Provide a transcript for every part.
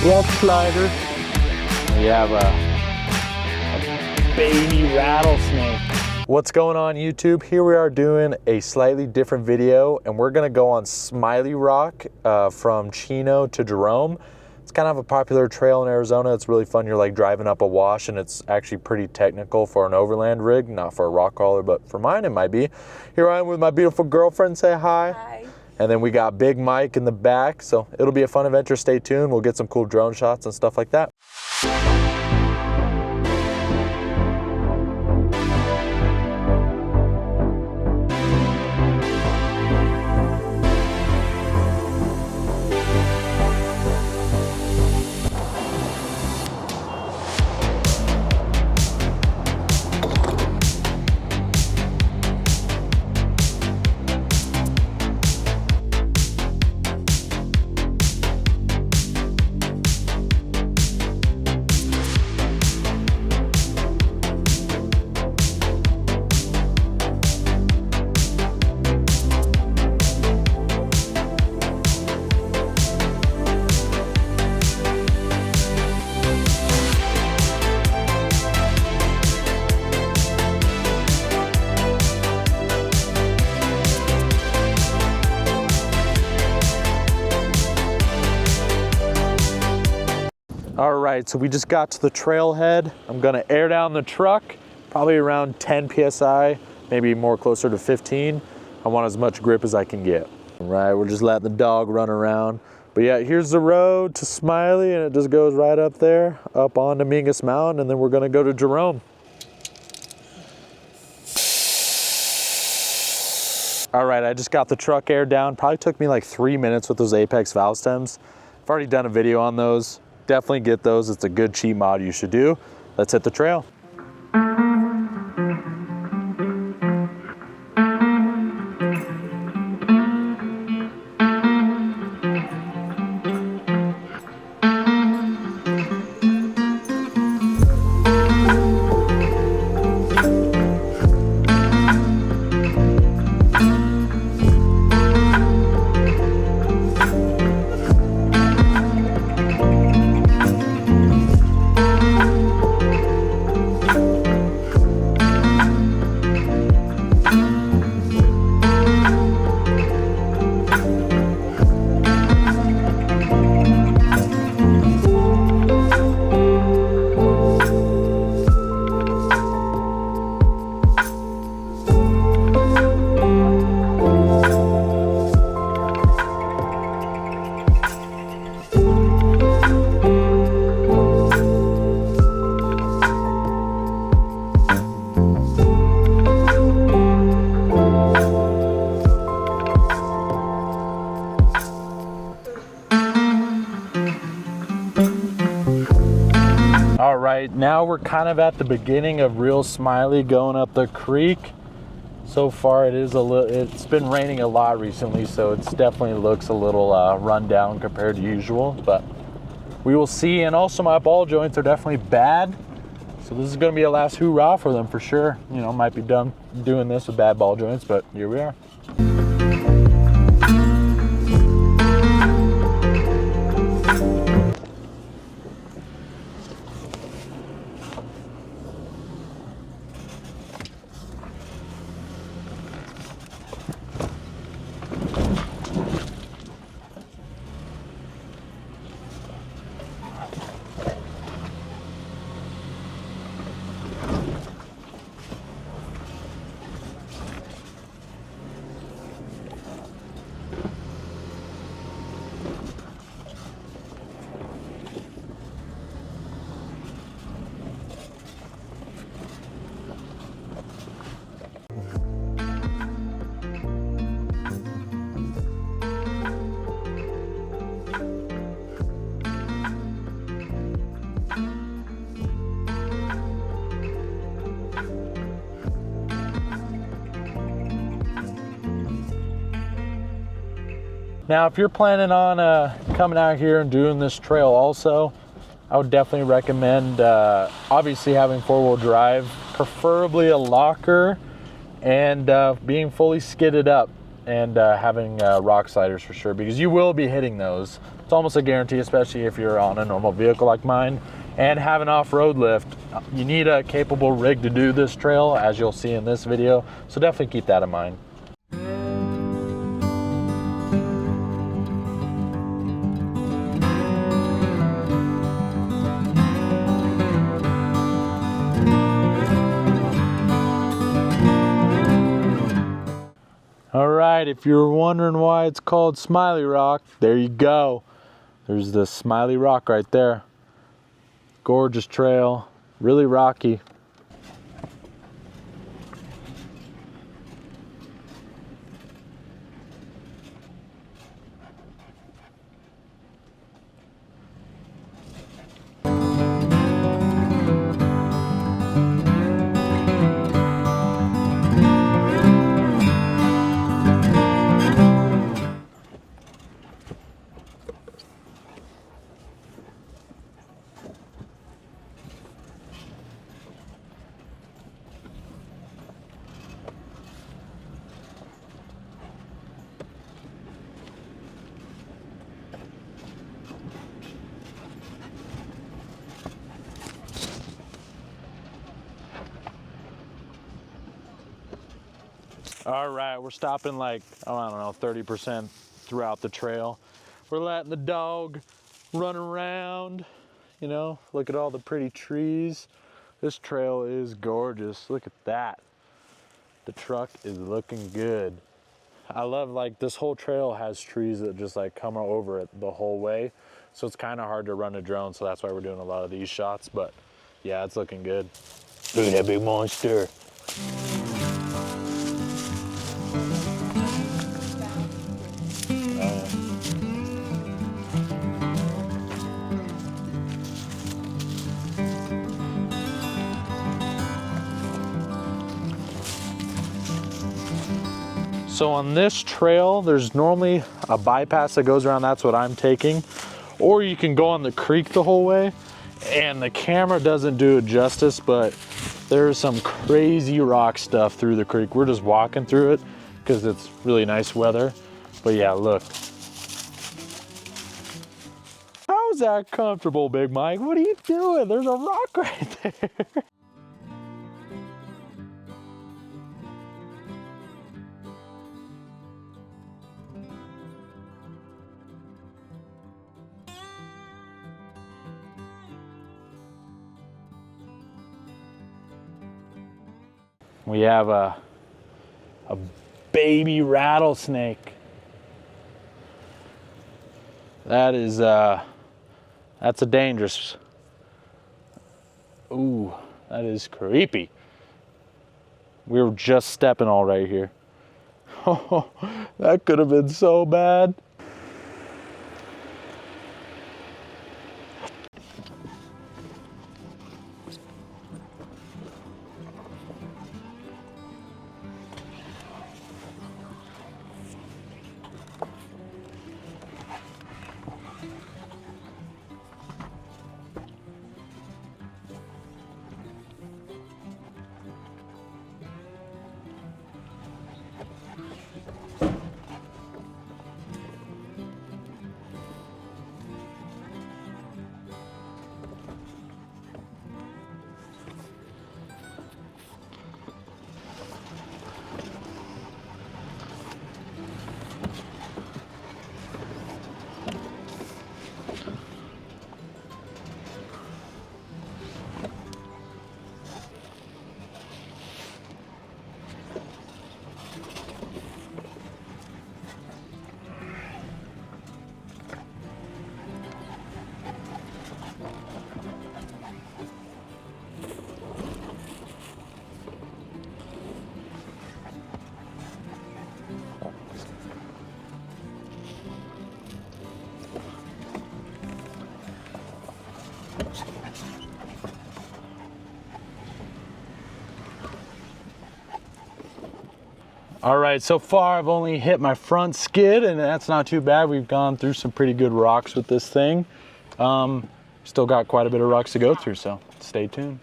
rock slider. We have a baby rattlesnake. What's going on YouTube? Here we are doing a slightly different video, and we're gonna go on Smiley Rock from Chino to Jerome. It's kind of a popular trail in Arizona. It's really fun. You're like driving up a wash, and it's actually pretty technical for an overland rig, not for a rock crawler, but for mine it might be. Here I am with my beautiful girlfriend. Say hi. Hi. And then we got Big Mike in the back, so it'll be a fun adventure. Stay tuned. We'll get some cool drone shots and stuff like that. All right, so we just got to the trailhead. I'm gonna air down the truck, probably around 10 PSI, maybe more closer to 15. I want as much grip as I can get. All right, we're just letting the dog run around. But yeah, here's the road to Smiley, and it just goes right up there, up onto Mingus Mountain, and then we're gonna go to Jerome. All right, I just got the truck aired down. Probably took me like 3 minutes with those Apex valve stems. I've already done a video on those. Definitely get those. It's a good cheap mod you should do. Let's hit the trail. All right, now we're kind of at the beginning of real Smiley going up the creek. So far it's been raining a lot recently, so it's definitely looks a little run down compared to usual, but we will see. And also my ball joints are definitely bad, so this is gonna be a last hoorah for them for sure. You know, might be done doing this with bad ball joints, but here we are. Now, if you're planning on coming out here and doing this trail also, I would definitely recommend obviously having four-wheel drive, preferably a locker, and being fully skidded up. and having rock sliders for sure, because you will be hitting those. It's almost a guarantee, especially if you're on a normal vehicle like mine and have an off-road lift. You need a capable rig to do this trail, as you'll see in this video, so definitely keep that in mind. All right, if you're wondering why it's called Smiley Rock, there you go. There's the Smiley Rock right there. Gorgeous trail, really rocky. All right, we're stopping like, oh, I don't know, 30% throughout the trail. We're letting the dog run around, you know, look at all the pretty trees. This trail is gorgeous. Look at that. The truck is looking good. I love, like, this whole trail has trees that just like come over it the whole way. So it's kind of hard to run a drone. So that's why we're doing a lot of these shots, but yeah, it's looking good. Look at that big monster. So on this trail, there's normally a bypass that goes around. That's what I'm taking. Or you can go on the creek the whole way. And the camera doesn't do it justice, but there's some crazy rock stuff through the creek. We're just walking through it because it's really nice weather. But yeah, look. How's that comfortable, Big Mike? What are you doing? There's a rock right there. We have a baby rattlesnake. That is, that's a dangerous. Ooh, that is creepy. We were just stepping all right here. Oh, that could have been so bad. All right, so far I've only hit my front skid, and that's not too bad. We've gone through some pretty good rocks with this thing. Still got quite a bit of rocks to go through, so stay tuned.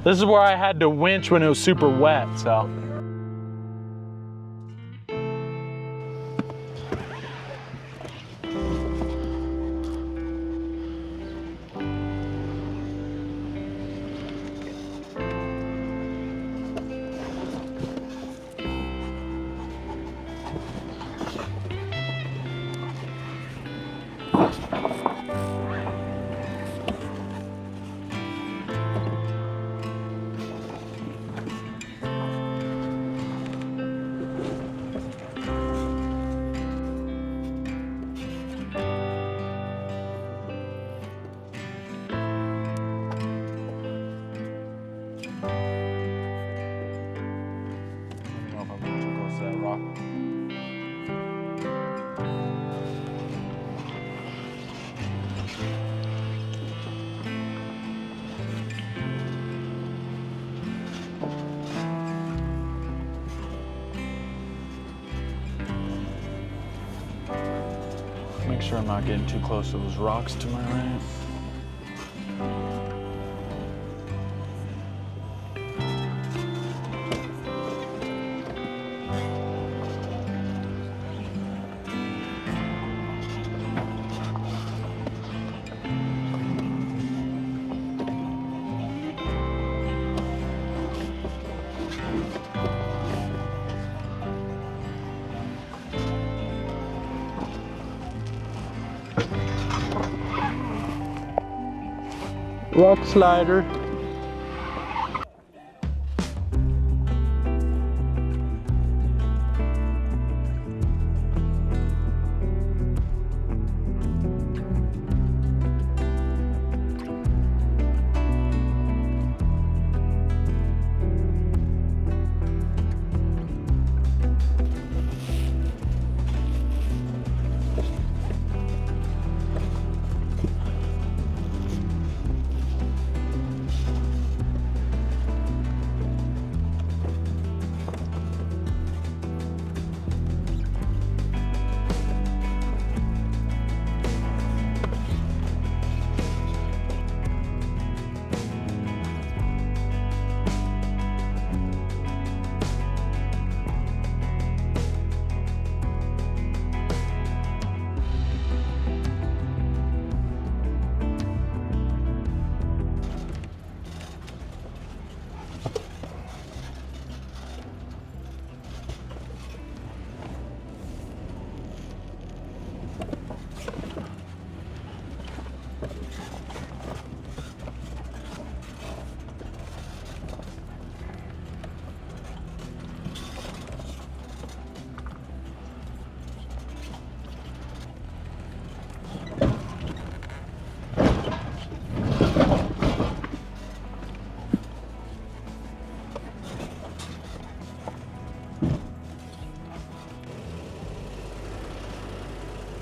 This is where I had to winch when it was super wet, so. Make sure I'm not getting too close to those rocks to my right. Rock slider.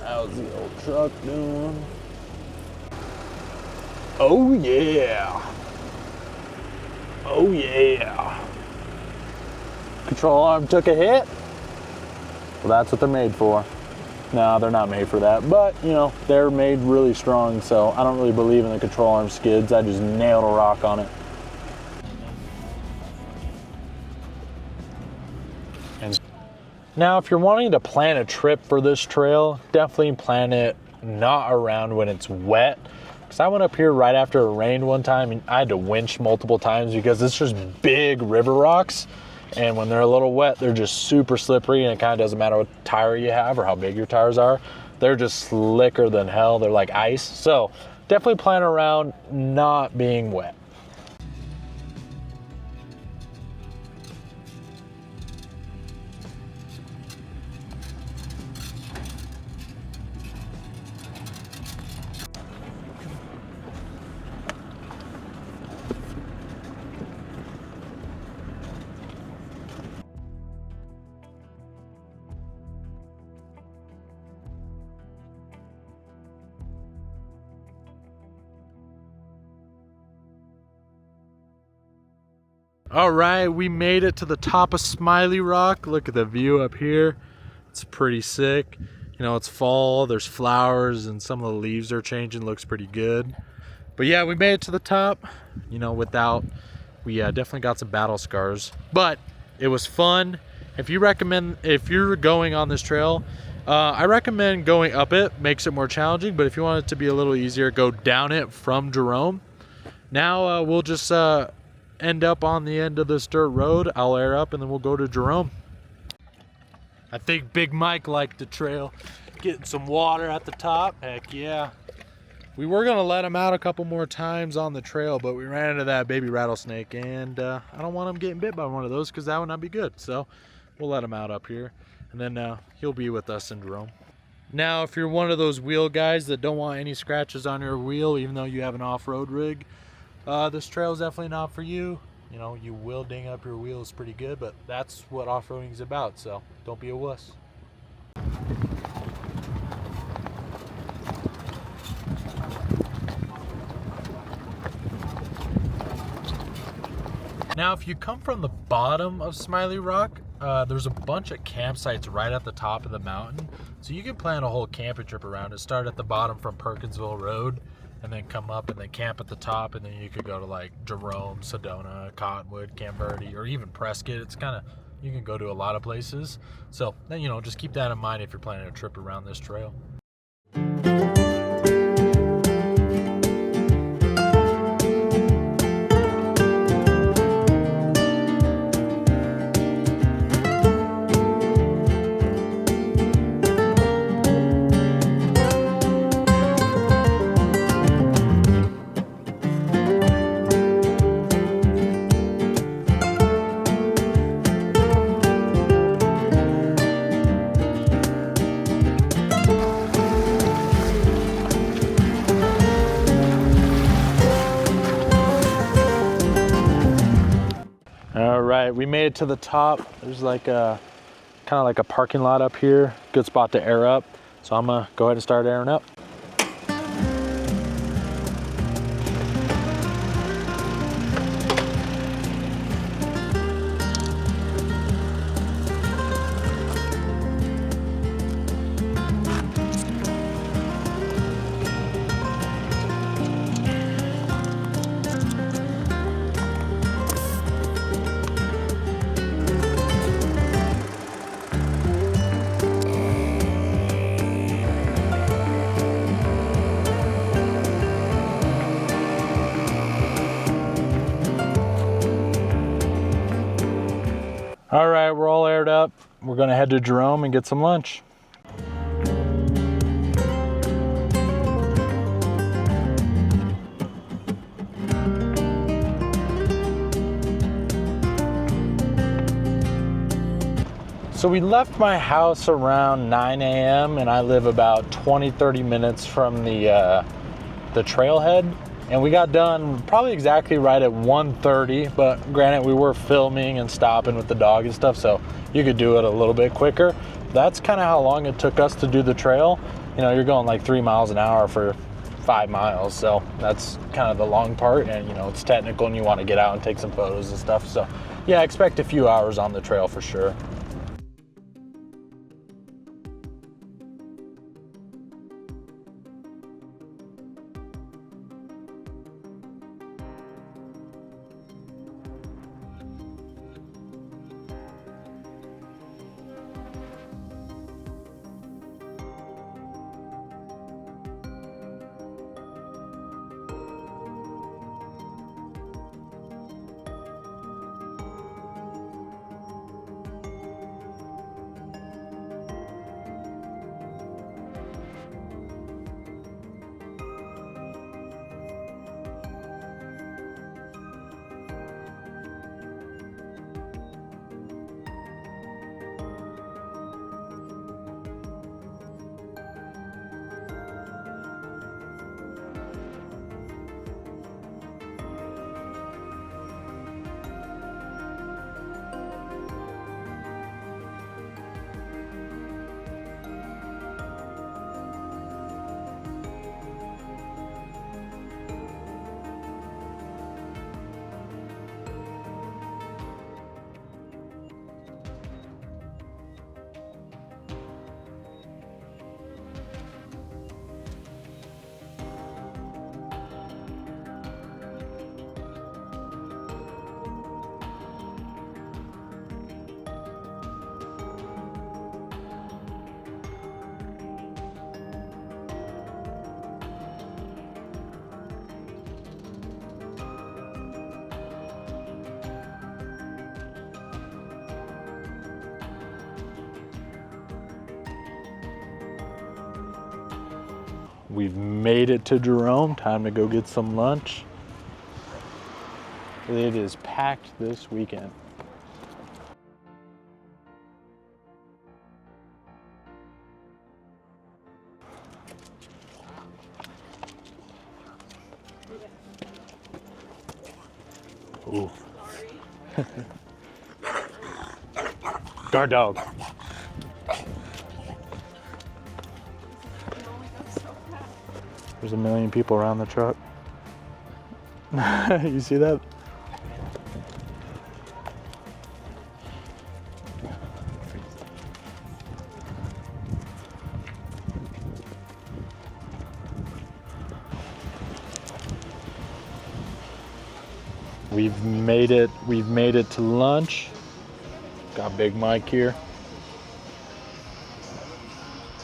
How's the old truck doing? Oh yeah. Oh yeah. Control arm took a hit. Well, that's what they're made for. No, they're not made for that, but you know, they're made really strong, so I don't really believe in the control arm skids. I just nailed a rock on it. Now, if you're wanting to plan a trip for this trail, definitely plan it not around when it's wet. Because I went up here right after it rained one time and I had to winch multiple times because it's just big river rocks. And when they're a little wet, they're just super slippery, and it kind of doesn't matter what tire you have or how big your tires are. They're just slicker than hell. They're like ice. So definitely plan around not being wet. All right, we made it to the top of Smiley Rock. Look at the view up here. It's pretty sick. You know, it's fall, there's flowers, and some of the leaves are changing. Looks pretty good. But yeah, we made it to the top, you know, without We definitely got some battle scars, but it was fun. If you're going on this trail, I recommend going up it. Makes it more challenging, but if you want it to be a little easier, go down it from Jerome. Now we'll just end up on the end of this dirt road. I'll air up and then we'll go to Jerome. I think Big Mike liked the trail. Getting some water at the top, heck yeah. We were gonna let him out a couple more times on the trail, but we ran into that baby rattlesnake, and I don't want him getting bit by one of those because that would not be good. So we'll let him out up here, and then he'll be with us in Jerome. Now, if you're one of those wheel guys that don't want any scratches on your wheel, even though you have an off-road rig, this trail is definitely not for you. You know, you will ding up your wheels pretty good, but that's what off-roading is about, so don't be a wuss. Now, if you come from the bottom of Smiley Rock, there's a bunch of campsites right at the top of the mountain. So you can plan a whole camping trip around it. Start at the bottom from Perkinsville Road and then come up and then camp at the top. And then you could go to like Jerome, Sedona, Cottonwood, Camp Verde, or even Prescott. It's kind of, you can go to a lot of places. So then, you know, just keep that in mind if you're planning a trip around this trail. All right, we made it to the top. There's like a kind of like a parking lot up here. Good spot to air up. So I'm gonna go ahead and start airing up. All right, we're all aired up. We're gonna head to Jerome and get some lunch. So we left my house around 9 a.m. and I live about 20-30 minutes from the trailhead. And we got done probably exactly right at 1:30, but granted we were filming and stopping with the dog and stuff, so you could do it a little bit quicker. That's kind of how long it took us to do the trail. You know, you're going like 3 miles an hour for 5 miles, so that's kind of the long part, and you know, it's technical and you want to get out and take some photos and stuff. So yeah, expect a few hours on the trail for sure. We've made it to Jerome. Time to go get some lunch. It is packed this weekend. Ooh. Guard dog. There's a million people around the truck. You see that? We've made it to lunch. Got Big Mike here.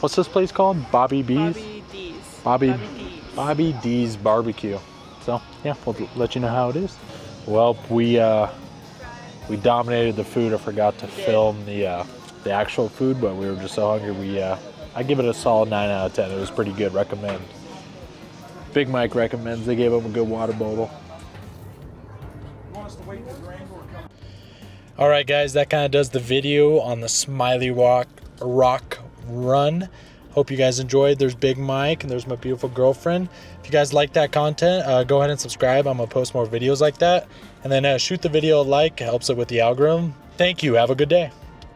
What's this place called? Bobby B's? Bobby D's. Bobby D's barbecue. So yeah, we'll let you know how it is. Well, we dominated the food. I forgot to film the actual food, but we were just so hungry. I give it a solid 9 out of 10. It was pretty good. Recommend. Big Mike recommends. They gave him a good water bottle. All right, guys, that kind of does the video on the Smiley Rock run. Hope you guys enjoyed. There's Big Mike and there's my beautiful girlfriend. If you guys like that content, go ahead and subscribe. I'm gonna post more videos like that. And then shoot the video a like. It helps it with the algorithm. Thank you. Have a good day.